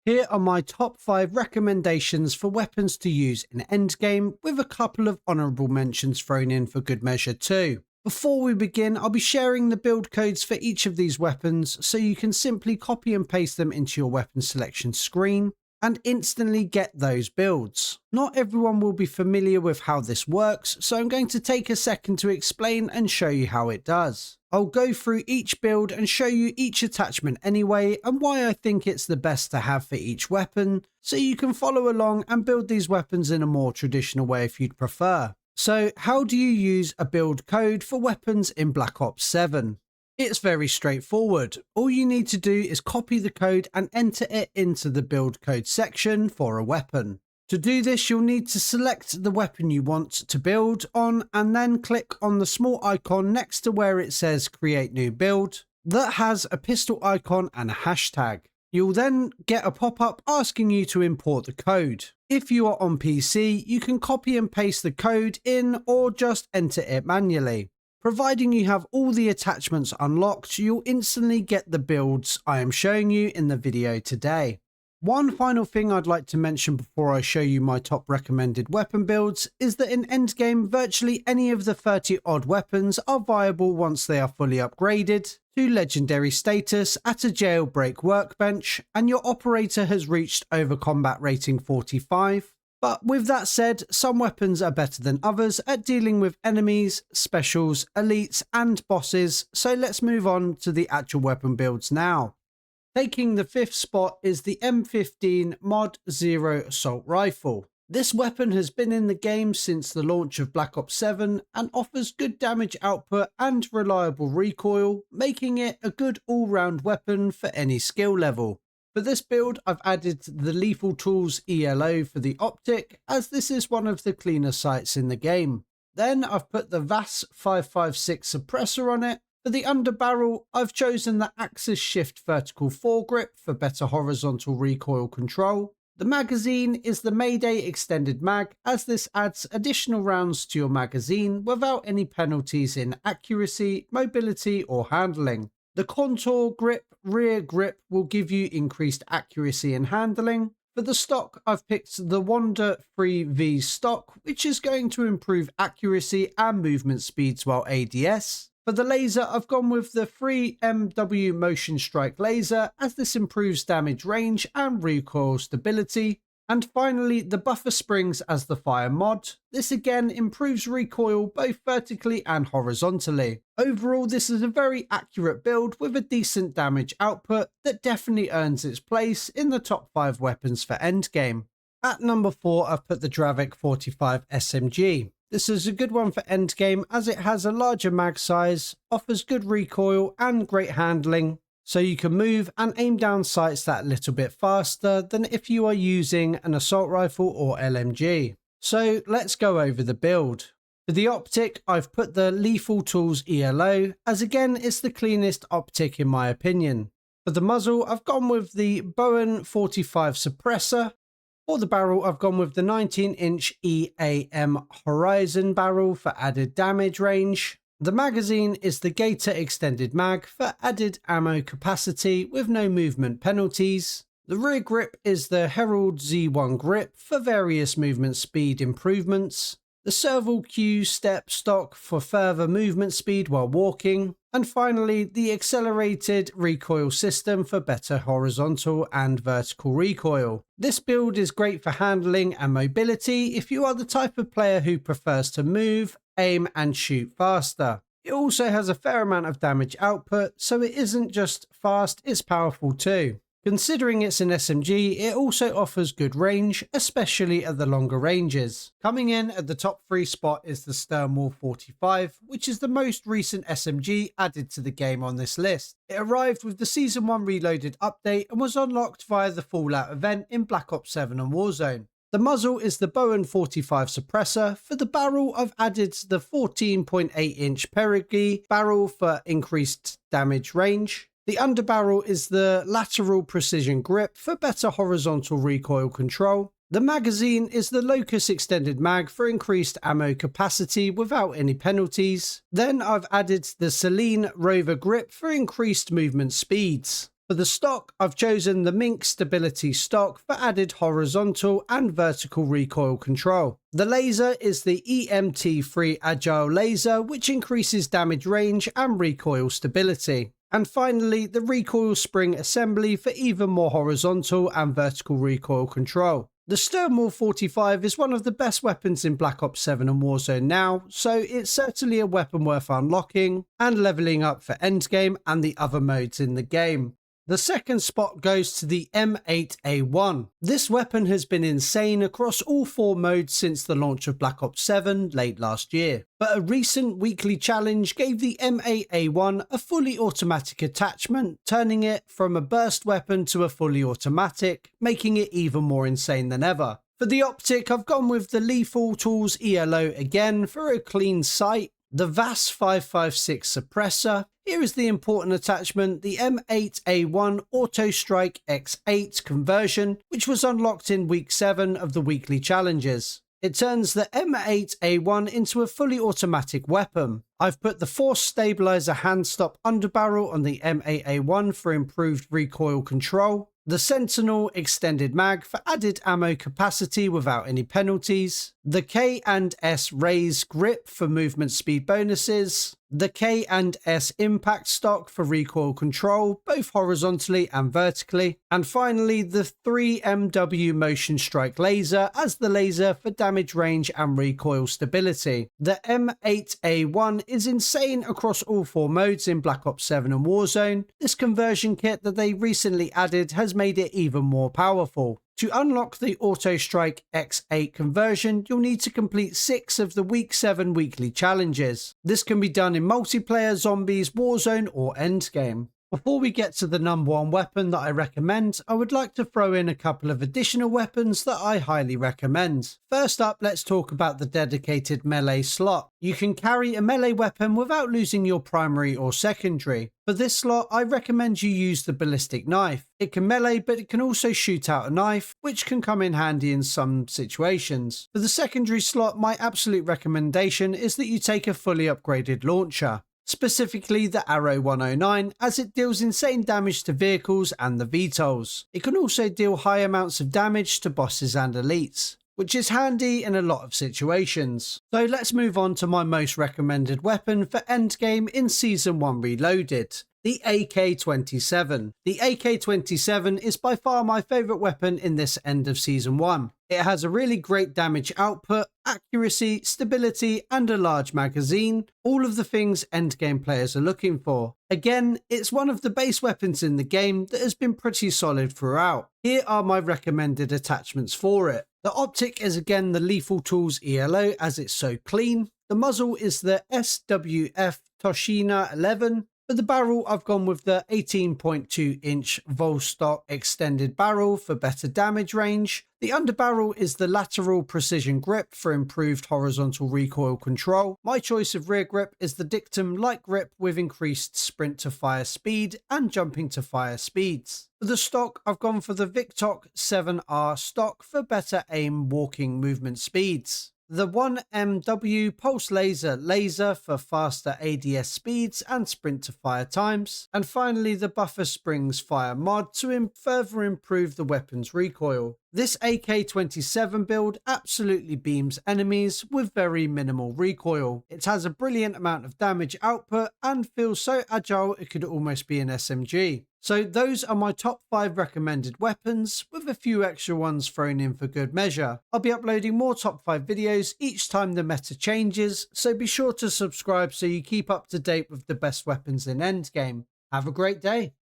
Here are my top 5 recommendations for weapons to use in Endgame, with a couple of honourable mentions thrown in for good measure too. Before we begin, I'll be sharing the build codes for each of these weapons so you can simply copy and paste them into your weapon selection screen and instantly get those builds. Not everyone will be familiar with how this works, so I'm going to take a second to explain and show you how it does. I'll go through each build and show you each attachment anyway, and why I think it's the best to have for each weapon, so you can follow along and build these weapons in a more traditional way if you'd prefer. So how do you use a build code for weapons in Black Ops 7? It's very straightforward. All you need to do is copy the code and enter it into the build code section for a weapon. To do this, you'll need to select the weapon you want to build on and then click on the small icon next to where it says create new build that has a pistol icon and a hashtag. You'll then get a pop-up asking you to import the code. If you are on PC, you can copy and paste the code in or just enter it manually. Providing you have all the attachments unlocked, you'll instantly get the builds I am showing you in the video today. One final thing I'd like to mention before I show you my top recommended weapon builds is that in Endgame, virtually any of the 30 odd weapons are viable once they are fully upgraded to legendary status at a jailbreak workbench and your operator has reached over combat rating 45. But with that said, some weapons are better than others at dealing with enemies, specials, elites and bosses, so let's move on to the actual weapon builds now. Taking the 5th spot is the M15 Mod 0 Assault Rifle. This weapon has been in the game since the launch of Black Ops 7 and offers good damage output and reliable recoil, making it a good all-round weapon for any skill level. For this build, I've added the Lethal Tools ELO for the optic, as this is one of the cleaner sights in the game. Then I've put the VAS 556 suppressor on it. For the underbarrel, I've chosen the Axis Shift Vertical Foregrip for better horizontal recoil control. The magazine is the Mayday Extended Mag, as this adds additional rounds to your magazine without any penalties in accuracy, mobility or handling. The Contour Grip rear grip will give you increased accuracy and handling. For the stock, I've picked the Wander 3V stock, which is going to improve accuracy and movement speeds while ADS. For the laser, I've gone with the 3MW Motion Strike laser, as this improves damage range and recoil stability. And finally, the Buffer Springs as the fire mod. This again improves recoil both vertically and horizontally. Overall, this is a very accurate build with a decent damage output that definitely earns its place in the top 5 weapons for Endgame. At number 4, I've put the Dravik 45 SMG. This is a good one for Endgame as it has a larger mag size, offers good recoil and great handling, so you can move and aim down sights that little bit faster than if you are using an assault rifle or LMG. So let's go over the build. For the optic, I've put the Lethal Tools ELO, as again it's the cleanest optic in my opinion. For the muzzle, I've gone with the Bowen 45 suppressor. For the barrel, I've gone with the 19-inch EAM Horizon barrel for added damage range. The magazine is the Gator Extended Mag for added ammo capacity with no movement penalties. The rear grip is the Herald Z1 grip for various movement speed improvements. The Serval Q step stock for further movement speed while walking. And finally, the accelerated recoil system for better horizontal and vertical recoil. This build is great for handling and mobility if you are the type of player who prefers to move, aim and shoot faster. It also has a fair amount of damage output, so it isn't just fast, it's powerful too. Considering it's an SMG, it also offers good range, especially at the longer ranges. Coming in at the top 3 spot is the Stonewall 45, which is the most recent SMG added to the game on this list. It arrived with the Season 1 Reloaded update and was unlocked via the Fallout event in Black Ops 7 and Warzone. The muzzle is the Bowen 45 suppressor. For the barrel, I've added the 14.8-inch Perigee barrel for increased damage range. The underbarrel is the lateral precision grip for better horizontal recoil control. The magazine is the Locus Extended Mag for increased ammo capacity without any penalties. Then I've added the Celine Rover grip for increased movement speeds. For the stock, I've chosen the Mink Stability stock for added horizontal and vertical recoil control. The laser is the EMT-3 Agile laser, which increases damage range and recoil stability. And finally, the recoil spring assembly for even more horizontal and vertical recoil control. The Sturmall 45 is one of the best weapons in Black Ops 7 and Warzone now, so it's certainly a weapon worth unlocking and leveling up for Endgame and the other modes in the game. The second spot goes to the M8A1. This weapon has been insane across all 4 modes since the launch of Black Ops 7 late last year, but a recent weekly challenge gave the M8A1 a fully automatic attachment, turning it from a burst weapon to a fully automatic, making it even more insane than ever. For the optic, I've gone with the Lethal Tools ELO again for a clean sight. The VAS 556 suppressor. Here is the important attachment, the M8A1 Auto Strike X8 conversion, which was unlocked in week 7 of the weekly challenges. It turns the M8A1 into a fully automatic weapon. I've put the Force Stabilizer hand stop underbarrel on the M8A1 for improved recoil control, the Sentinel extended mag for added ammo capacity without any penalties, the K&S raise grip for movement speed bonuses, the K&S impact stock for recoil control, both horizontally and vertically, and finally the 3MW motion strike laser as the laser for damage range and recoil stability. The M8A1 is insane across all 4 modes in Black Ops 7 and Warzone. This conversion kit that they recently added has made it even more powerful. To unlock the Auto Strike X8 conversion, you'll need to complete 6 of the Week 7 weekly challenges. This can be done in multiplayer, zombies, Warzone or Endgame. Before we get to the number 1 weapon that I recommend, I would like to throw in a couple of additional weapons that I highly recommend. First up, let's talk about the dedicated melee slot. You can carry a melee weapon without losing your primary or secondary. For this slot, I recommend you use the ballistic knife. It can melee, but it can also shoot out a knife, which can come in handy in some situations. For the secondary slot, my absolute recommendation is that you take a fully upgraded launcher. Specifically the Arrow 109, as it deals insane damage to vehicles and the VTOLs. It can also deal high amounts of damage to bosses and elites, which is handy in a lot of situations. So let's move on to my most recommended weapon for Endgame in Season 1 Reloaded. The AK-27. The AK-27 is by far my favourite weapon in this end of Season 1. It has a really great damage output, accuracy, stability and a large magazine, all of the things endgame players are looking for. Again, it's one of the base weapons in the game that has been pretty solid throughout. Here are my recommended attachments for it. The optic is again the Lethal Tools ELO as it's so clean. The muzzle is the SWF Toshina 11. For the barrel, I've gone with the 18.2 inch Volstock extended barrel for better damage range. The underbarrel is the lateral precision grip for improved horizontal recoil control. My choice of rear grip is the Dictum light grip with increased sprint to fire speed and jumping to fire speeds. For the stock, I've gone for the Victoc 7R stock for better aim walking movement speeds. The 1MW Pulse Laser for faster ADS speeds and sprint to fire times. And finally the Buffer Springs Fire mod to further improve the weapon's recoil. This AK-27 build absolutely beams enemies with very minimal recoil. It has a brilliant amount of damage output and feels so agile it could almost be an SMG. So those are my top 5 recommended weapons, with a few extra ones thrown in for good measure. I'll be uploading more top 5 videos each time the meta changes, so be sure to subscribe so you keep up to date with the best weapons in Endgame. Have a great day.